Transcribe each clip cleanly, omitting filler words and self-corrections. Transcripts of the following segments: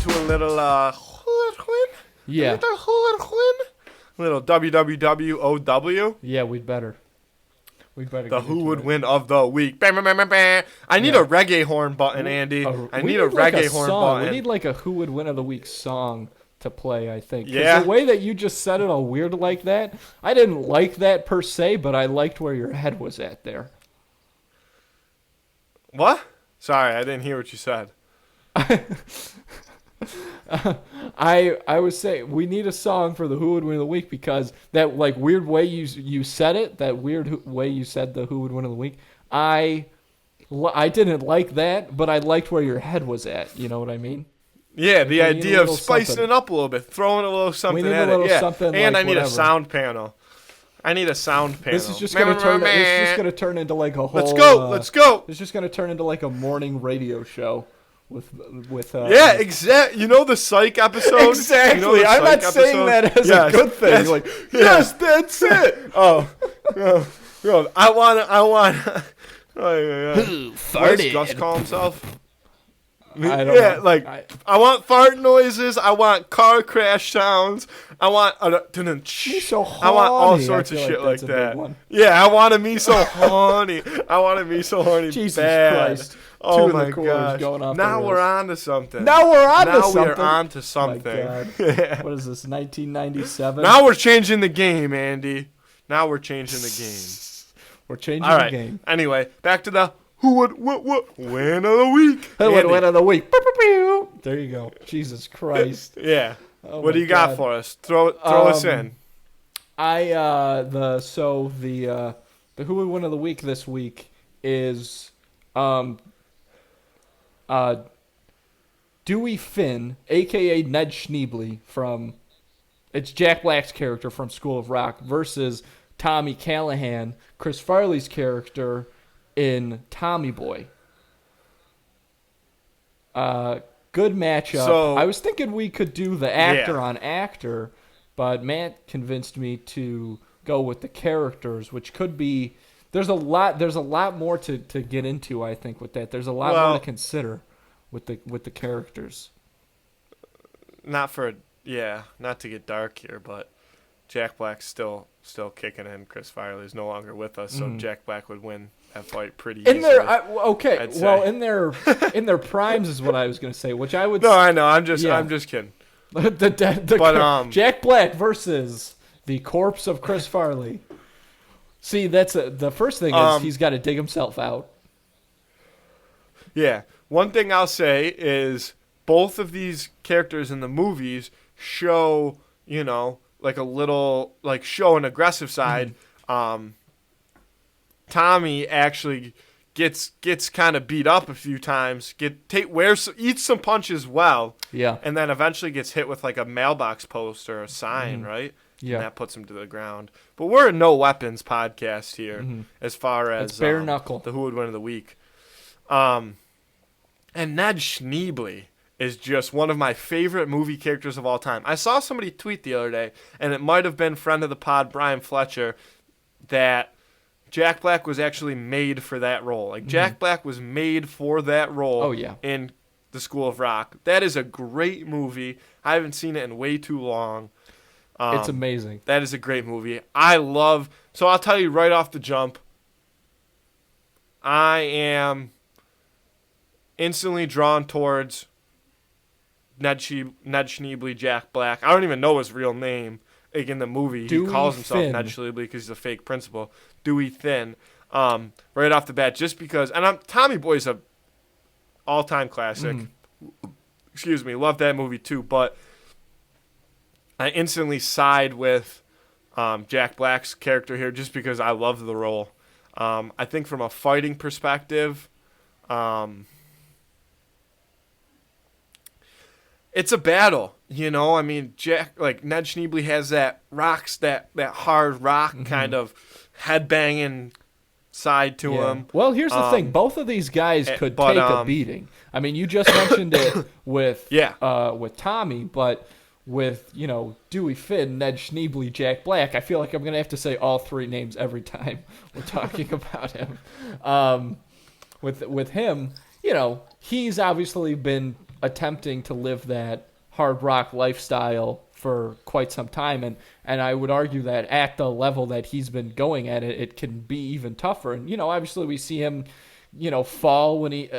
into a little Yeah. little WWWOW. Yeah, we'd better. We'd better. The who would win of the week. Bam, bam, bam, bam, bam. I need a reggae horn button, Andy. I need a reggae horn button. We need like a who would win of the week song to play, I think. 'Cause Yeah. the way that you just said it all weird like that, I didn't like that per se, but I liked where your head was at there. What? Sorry, I didn't hear what you said. I was saying we need a song for the who would win of the week because that like weird way you said it, that weird way you said the who would win of the week, I didn't like that, but I liked where your head was at. You know what I mean? Yeah, the idea of spicing something. it up a little bit, throwing a little something We need at a little it. Yeah, something, and like, I need whatever. a sound panel. I need a sound panel. This is just gonna turn. This is just gonna turn into like a whole. Let's go. Let's go. It's just gonna turn into like a morning radio show with. Yeah, exactly. You know the psych episode. Exactly. You know the I'm not psych saying episode? that as Yes, a good thing. yes, Like, yes, that's it. Oh, I want. Who What does Gus call himself? I don't know. Like I want fart noises. I want car crash sounds. I want so I want all horny. sorts I of feel shit like like that's a big that. one. Yeah, I want to be so horny. I want to be so horny. Jesus bad. Christ. Oh Two in the my Coolers gosh. going off the Now we're rails. on to something. Now we're on to Now something. we're on to My something. God. Yeah. What is this? 1997. Now we're changing the game, Andy. Now we're changing the game. We're changing All the right. game. Anyway, back to the who would win of the week. Who would Andy. win of the week? There you go. Jesus Christ. Yeah. Oh What do my you got God. for us? Throw us in. The who would win of the week this week is Dewey Finn, aka Ned Schneebly from it's Jack Black's character from School of Rock versus Tommy Challahan, Chris Farley's character in Tommy Boy. Good matchup. So- I was thinking we could do the actor on actor, but Matt convinced me to go with the characters, which could be there's a lot more to get into, I think, with that. There's a lot more to consider with the characters. Not to get dark here, but Jack Black's still kicking in. Chris Farley is no longer with us, so Jack Black would win that fight pretty easily. In their I'd say. in their primes is what I was going to say, which I would. No, I know. I'm just kidding. Jack Black versus the corpse of Chris Farley. See, that's the first thing is he's got to dig himself out. Yeah. One thing I'll say is both of these characters in the movies show, like a little, like show an aggressive side. Tommy actually gets kind of beat up a few times, eats some punches well, and then eventually gets hit with like a mailbox post or a sign, right? Yeah, and that puts him to the ground. But we're a no weapons podcast here, as far as it's bare knuckle. The who would win of the week. And Ned Schneebly is just one of my favorite movie characters of all time. I saw somebody tweet the other day, and it might have been friend of the pod Brian Fletcher, that Jack Black was actually made for that role. Like Jack Black was made for that role. Oh, yeah. In the School of Rock. That is a great movie. I haven't seen it in way too long. It's amazing. That is a great movie. So I'll tell you right off the jump, I am instantly drawn towards Ned Schneebly, Jack Black. I don't even know his real name. Like in the movie, Dewey he calls himself Finn. Ned Schneebly because he's a fake principal. Dewey Finn. Right off the bat, just because, and Tommy Boy's a all-time classic. Excuse me, love that movie too. But I instantly side with Jack Black's character here, just because I love the role. I think from a fighting perspective, it's a battle, I mean, Ned Schneebly has that hard rock kind of headbanging side to him. Well, here's the thing: both of these guys could take a beating. I mean, you just mentioned it with Tommy, but with Dewey Finn, Ned Schneebly, Jack Black, I feel like I'm gonna have to say all three names every time we're talking about him. With him, he's obviously been attempting to live that hard rock lifestyle for quite some time, and I would argue that at the level that he's been going at it, it can be even tougher. And obviously we see him, fall when he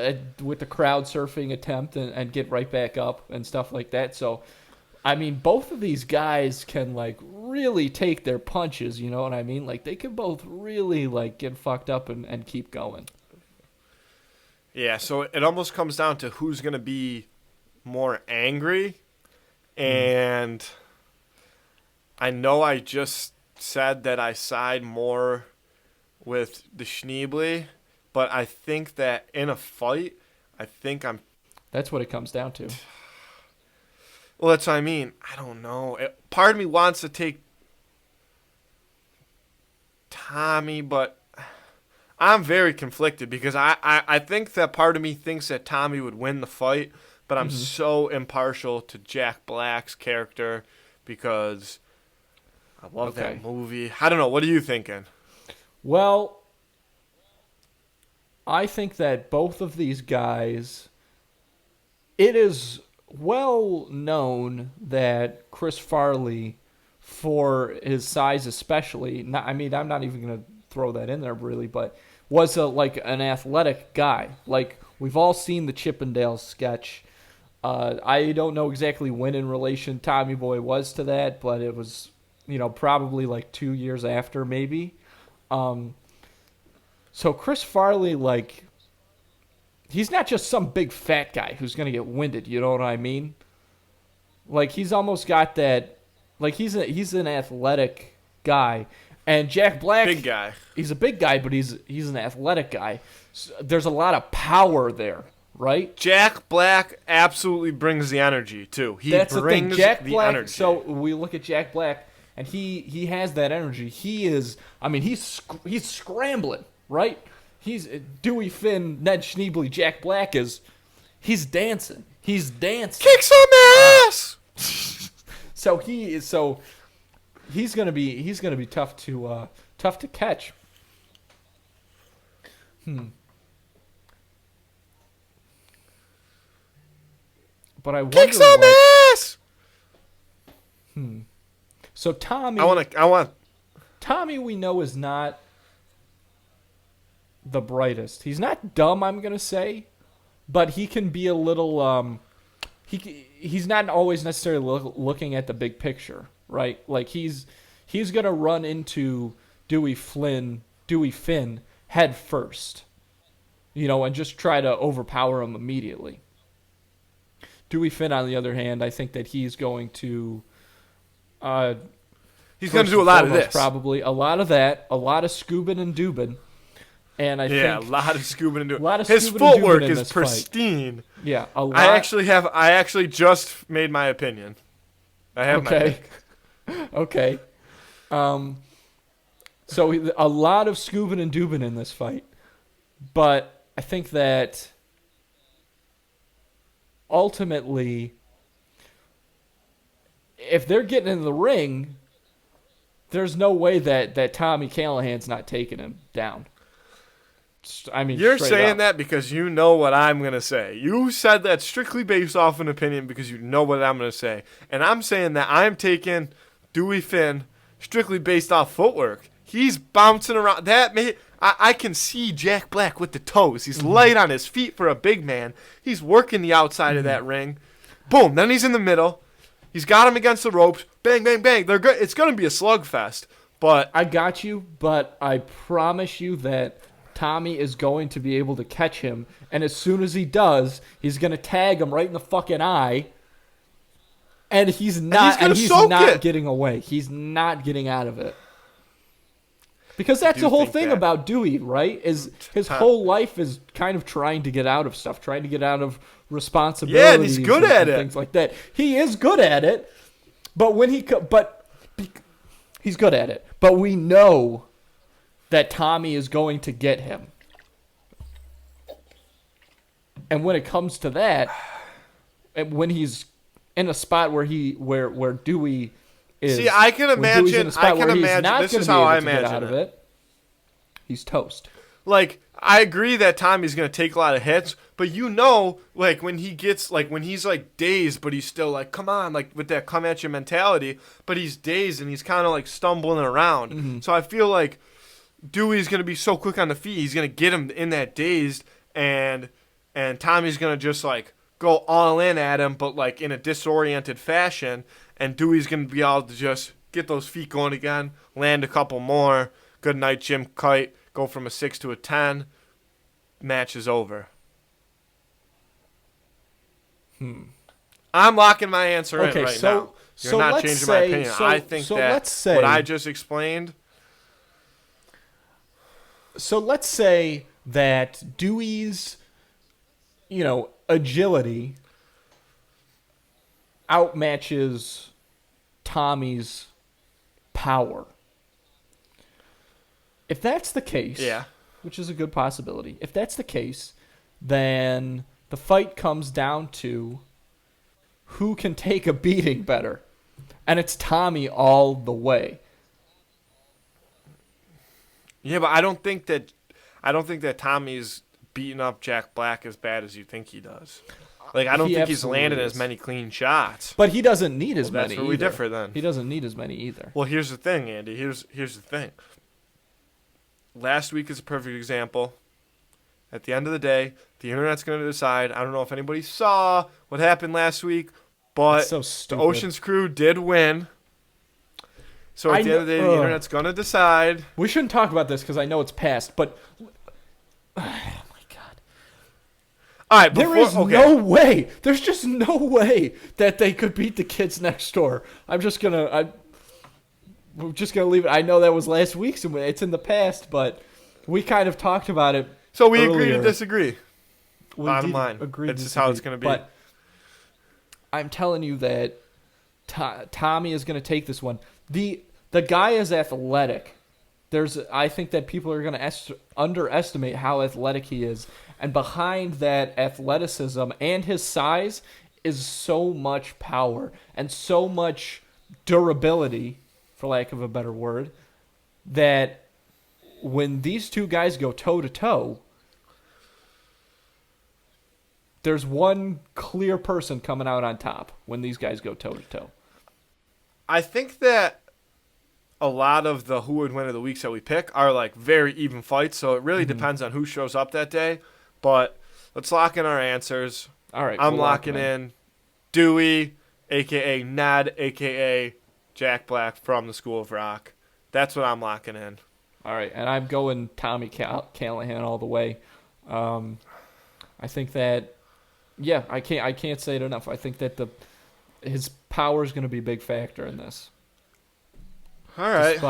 with the crowd surfing attempt and get right back up and stuff like that. So, I mean, both of these guys can like really take their punches. You know what I mean? Like they can both really like get fucked up and keep going. Yeah. So it almost comes down to who's gonna be more angry. And I know I just said that I side more with the Schneebly, but I think that in a fight, That's what it comes down to. Well, that's what I mean. I don't know. Part of me wants to take Tommy, but I'm very conflicted because I think that part of me thinks that Tommy would win the fight. But I'm so impartial to Jack Black's character because I love that movie. I don't know. What are you thinking? Well, I think that both of these guys, it is well known that Chris Farley, for his size especially, I'm not even going to throw that in there really, but was an athletic guy. Like, we've all seen the Chippendales sketch. I don't know exactly when in relation Tommy Boy was to that, but it was, probably like 2 years after maybe. So Chris Farley, like, he's not just some big fat guy who's going to get winded, you know what I mean? Like, he's almost got that, like, he's an athletic guy. And Jack Black, big guy. He's a big guy, but he's an athletic guy. So there's a lot of power there. Right? Jack Black absolutely brings the energy, too. That's brings the thing. Jack the Black, energy. So we look at Jack Black, and he has that energy. He's scrambling, right? He's Dewey, Finn, Ned Schneebly, Jack Black he's dancing. He's dancing. Kick some ass! So he's gonna be tough to catch. But I wonder, kick some ass. So Tommy, I want. Tommy, we know is not the brightest. He's not dumb, I'm gonna say, but he can be a little. He's not always necessarily looking at the big picture, right? Like he's gonna run into Dewey Finn head first, and just try to overpower him immediately. Dewey Finn, on the other hand, I think that he's going to... he's going to do a lot of this. Probably. A lot of that. A lot of scoobing and doobing. And I think... Yeah, a lot of scoobing and doobing. His footwork is pristine. Fight. Yeah, a lot. I actually just made my opinion. I have my pick. Okay. So a lot of scoobing and doobing in this fight. But I think that... ultimately, if they're getting in the ring, there's no way that Tommy Challahan's not taking him down. I mean, you're saying up. that because you know what I'm going to say. You said that strictly based off an opinion because you know what I'm going to say. And I'm saying that I'm taking Dewey Finn strictly based off footwork. He's bouncing around. I can see Jack Black with the toes. He's light on his feet for a big man. He's working the outside of that ring. Boom. Then he's in the middle. He's got him against the ropes. Bang, bang, bang. It's going to be a slugfest. But I got you, but I promise you that Tommy is going to be able to catch him. And as soon as he does, he's going to tag him right in the fucking eye. And he's not getting away. He's not getting out of it. Because that's the whole thing about Dewey, right? Is his whole life is kind of trying to get out of stuff, trying to get out of responsibilities. Yeah, and he's good at it. Things like that. He is good at it, but he's good at it. But we know that Tommy is going to get him. And when it comes to that, and when he's in a spot where Dewey is, see, I can imagine. This is how I imagine out of it. He's toast. like, I agree that Tommy's going to take a lot of hits, but like, when he gets, like, when he's, like, dazed, but he's still, like, come on, like, with that come at you mentality, but he's dazed and he's kind of, like, stumbling around. Mm-hmm. So I feel like Dewey's going to be so quick on the feet, he's going to get him in that dazed, and Tommy's going to just, like, go all in at him, but, like, in a disoriented fashion, and Dewey's going to be able to just get those feet going again, land a couple more. Good night, Jim Kite. Go from a 6 to a 10. Match is over. I'm locking my answer in right now. You're not changing my opinion. I think that what I just explained. So let's say that Dewey's, agility outmatches Tommy's power. If that's the case, which is a good possibility, if that's the case, then the fight comes down to who can take a beating better. And it's Tommy all the way. Yeah, but I don't think that Tommy's beating up Jack Black as bad as you think he does. Like, I don't think he's landing as many clean shots. But he doesn't need as many. That's where we differ then. He doesn't need as many either. Well, here's the thing, Andy. Here's the thing. Last week is a perfect example. At the end of the day, the internet's going to decide. I don't know if anybody saw what happened last week, but so the Ocean's Crew did win. So at the end of the day, the internet's going to decide. We shouldn't talk about this because I know it's past, but oh my God. All right, there is no way. There's just no way that they could beat the kids next door. We're just gonna leave it. I know that was last week, so it's in the past, but we kind of talked about it. So we earlier. agree to disagree. Bottom line, agree it's just how it's going to be. But I'm telling you that Tommy is going to take this one. The guy is athletic. I think that people are going to underestimate how athletic he is, and behind that athleticism and his size is so much power and so much durability, for lack of a better word, that when these two guys go toe-to-toe, there's one clear person coming out on top when these guys go toe-to-toe. I think that a lot of the who would win of the weeks that we pick are like very even fights, so it really depends on who shows up that day. But let's lock in our answers. All right. I'm locking in Dewey, a.k.a. Ned, a.k.a. Jack Black from the School of Rock. That's what I'm locking in. All right, and I'm going Tommy Challahan all the way. I think that, I can't say it enough. I think that his power is going to be a big factor in this. All right.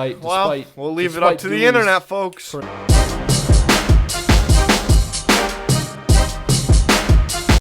We'll leave it up to the internet, folks.